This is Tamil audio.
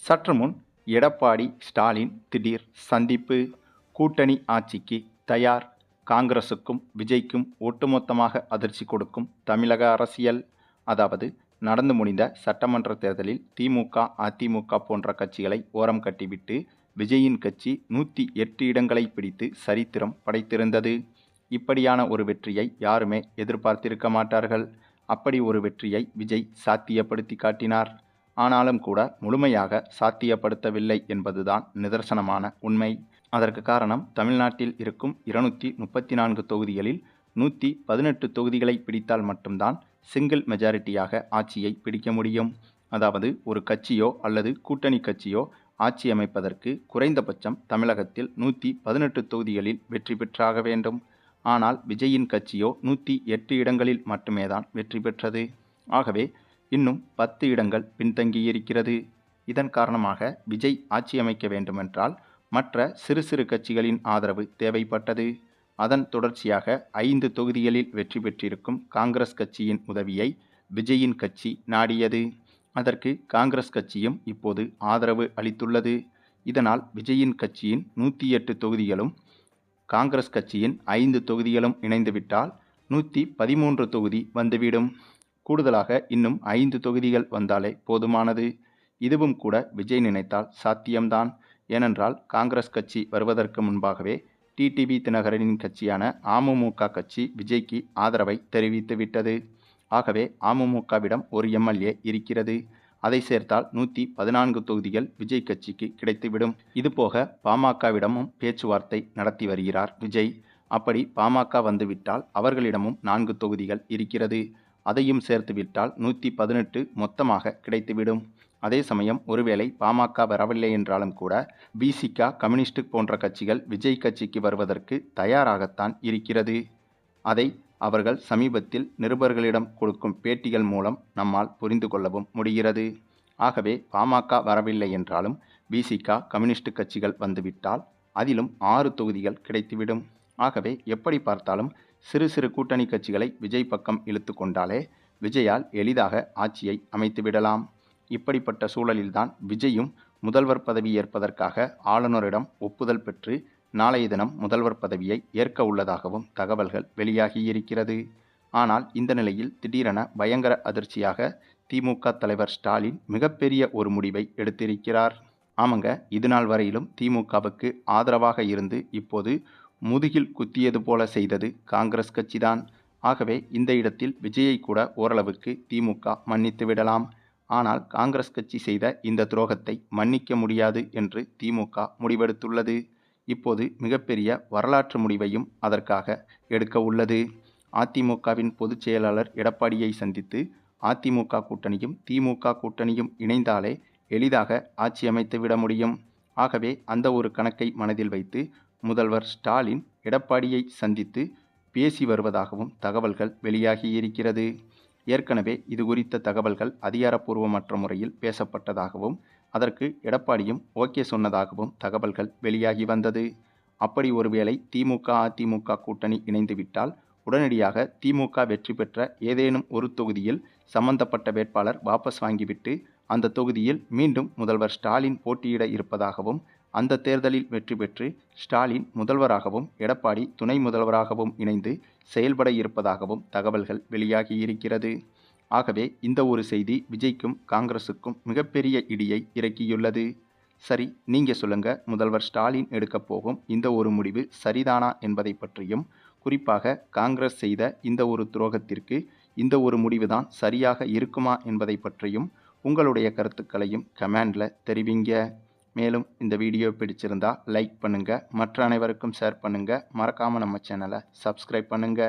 சற்று முன் எடப்பாடி ஸ்டாலின் திடீர் சந்திப்பு. கூட்டணி ஆட்சிக்கு தயார். காங்கிரசுக்கும் விஜய்க்கும் ஒட்டுமொத்தமாக அதிர்ச்சி கொடுக்கும் தமிழக அரசியல். அதாவது நடந்து முடிந்த சட்டமன்ற தேர்தலில் திமுக, அதிமுக போன்ற கட்சிகளை ஓரம் கட்டிவிட்டு விஜயின் கட்சி 108 இடங்களை பிடித்து சரித்திரம் படைத்திருந்தது. இப்படியான ஒரு வெற்றியை யாருமே எதிர்பார்த்திருக்க மாட்டார்கள். அப்படி ஒரு வெற்றியை விஜய் சாத்தியப்படுத்தி காட்டினார். ஆனாலும் கூட முழுமையாக சாத்தியப்படுத்தவில்லை என்பதுதான் நிதர்சனமான உண்மை. அதற்கு காரணம், தமிழ்நாட்டில் இருக்கும் 234 தொகுதிகளில் 118 தொகுதிகளை பிடித்தால் மட்டும்தான் சிங்கிள் மெஜாரிட்டியாக ஆட்சியை பிடிக்க முடியும். அதாவது ஒரு கட்சியோ அல்லது கூட்டணி கட்சியோ ஆட்சி அமைப்பதற்கு குறைந்தபட்சம் தமிழகத்தில் 118 தொகுதிகளில் வெற்றி பெற்றாக வேண்டும். ஆனால் விஜயின் கட்சியோ 108 இடங்களில் மட்டுமே தான் வெற்றி பெற்றது. ஆகவே இன்னும் 10 இடங்கள் பின்தங்கியிருக்கிறது. இதன் காரணமாக விஜய் ஆட்சி அமைக்க வேண்டுமென்றால் மற்ற சிறு சிறு கட்சிகளின் ஆதரவு தேவைப்பட்டது. அதன் தொடர்ச்சியாக 5 தொகுதிகளில் வெற்றி பெற்றிருக்கும் காங்கிரஸ் கட்சியின் உதவியை விஜயின் கட்சி நாடியது. அதற்கு காங்கிரஸ் கட்சியும் இப்போது ஆதரவு அளித்துள்ளது. இதனால் விஜயின் கட்சியின் 108 தொகுதிகளும் காங்கிரஸ் கட்சியின் 5 தொகுதிகளும் இணைந்துவிட்டால் 113 தொகுதி வந்துவிடும். கூடுதலாக இன்னும் 5 தொகுதிகள் வந்தாலே போதுமானது. இதுவும் கூட விஜய் நினைத்தால் சாத்தியம்தான். ஏனென்றால் காங்கிரஸ் கட்சி வருவதற்கு முன்பாகவே டிடிவி தினகரனின் கட்சியான அமமுக கட்சி விஜய்க்கு ஆதரவை தெரிவித்துவிட்டது. ஆகவே அமமுகவிடம் ஒரு எம்எல்ஏ இருக்கிறது. அதை சேர்த்தால் 114 தொகுதிகள் விஜய் கட்சிக்கு கிடைத்துவிடும். இதுபோக பாமகவிடமும் பேச்சுவார்த்தை நடத்தி வருகிறார் விஜய். அப்படி பாமக வந்துவிட்டால் அவர்களிடமும் 4 தொகுதிகள் இருக்கிறது. அதையும் சேர்த்துவிட்டால் 118 மொத்தமாக கிடைத்துவிடும். அதே சமயம் ஒருவேளை பாமக வரவில்லை என்றாலும் கூட விசிக, கம்யூனிஸ்ட் போன்ற கட்சிகள் விஜய் கட்சிக்கு வருவதற்கு தயாராகத்தான் இருக்கிறது. அதை அவர்கள் சமீபத்தில் நிருபர்களிடம் கொடுக்கும் பேட்டிகள் மூலம் நம்மால் புரிந்து கொள்ளவும் முடிகிறது. ஆகவே பாமக வரவில்லை என்றாலும் விசிக, கம்யூனிஸ்ட் கட்சிகள் வந்துவிட்டால் அதிலும் 6 தொகுதிகள் கிடைத்துவிடும். ஆகவே எப்படி பார்த்தாலும் சிறு சிறு கூட்டணி கட்சிகளை விஜய் பக்கம் இழுத்து கொண்டாலே விஜயால் எளிதாக ஆட்சியை அமைத்துவிடலாம். இப்படிப்பட்ட சூழலில்தான் விஜயும் முதல்வர் பதவி ஏற்பதற்காக ஆளுநரிடம் ஒப்புதல் பெற்று நாளைய தினம் முதல்வர் பதவியை ஏற்க உள்ளதாகவும் தகவல்கள் வெளியாகியிருக்கிறது. ஆனால் இந்த நிலையில் திடீரென பயங்கர அதிர்ச்சியாக திமுக தலைவர் ஸ்டாலின் மிகப்பெரிய ஒரு முடிவை எடுத்திருக்கிறார். ஆமாங்க, இதுநாள் வரையிலும் திமுகவுக்கு ஆதரவாக இருந்து இப்போது முதுகில் குத்தியது போல செய்தது காங்கிரஸ் கட்சிதான். ஆகவே இந்த இடத்தில் விஜயை கூட ஓரளவுக்கு திமுக மன்னித்து விடலாம். ஆனால் காங்கிரஸ் கட்சி செய்த இந்த துரோகத்தை மன்னிக்க முடியாது என்று திமுக முடிவெடுத்துள்ளது. இப்போது மிகப்பெரிய வரலாற்று முடிவையும் அதற்காக எடுக்க உள்ளது. அதிமுகவின் பொதுச் செயலாளர் எடப்பாடியை சந்தித்து அதிமுக கூட்டணியும் திமுக கூட்டணியும் இணைந்தாலே எளிதாக ஆட்சி அமைத்து விட முடியும். ஆகவே அந்த ஒரு கணக்கை மனதில் வைத்து முதல்வர் ஸ்டாலின் எடப்பாடியை சந்தித்து பேசி வருவதாகவும் தகவல்கள் வெளியாகியிருக்கிறது. ஏற்கனவே இது குறித்த தகவல்கள் அதிகாரப்பூர்வமற்ற முறையில் பேசப்பட்டதாகவும் அதற்கு எடப்பாடியும் ஓகே சொன்னதாகவும் தகவல்கள் வெளியாகி வந்தது. அப்படி ஒருவேளை திமுக, அதிமுக கூட்டணி இணைந்துவிட்டால் உடனடியாக திமுக வெற்றி பெற்ற ஏதேனும் ஒரு தொகுதியில் சம்பந்தப்பட்ட வேட்பாளர் வாபஸ் வாங்கிவிட்டு அந்த தொகுதியில் மீண்டும் முதல்வர் ஸ்டாலின் போட்டியிட இருப்பதாகவும் அந்த தேர்தலில் வெற்றி பெற்று ஸ்டாலின் முதல்வராகவும் எடப்பாடி துணை முதல்வராகவும் இணைந்து செயல்பட இருப்பதாகவும் தகவல்கள் வெளியாகியிருக்கிறது. ஆகவே இந்த ஒரு செய்தி விஜய்க்கும் காங்கிரசுக்கும் மிகப்பெரிய இடியை இறக்கியுள்ளது. சரி, நீங்க சொல்லுங்க, முதல்வர் ஸ்டாலின் எடுக்கப் போகும் இந்த ஒரு முடிவு சரிதானா என்பதை பற்றியும், குறிப்பாக காங்கிரஸ் செய்த இந்த ஒரு துரோகத்திற்கு இந்த ஒரு முடிவுதான் சரியாக இருக்குமா என்பதை பற்றியும் உங்களுடைய கருத்துக்களையும் கமெண்ட்ல தெரிவிங்க. மேலும் இந்த வீடியோ பிடிச்சிருந்தா லைக் பண்ணுங்க, மற்ற அனைவருக்கும் ஷேர் பண்ணுங்க, மறக்காம நம்ம சேனலை சப்ஸ்கிரைப் பண்ணுங்க.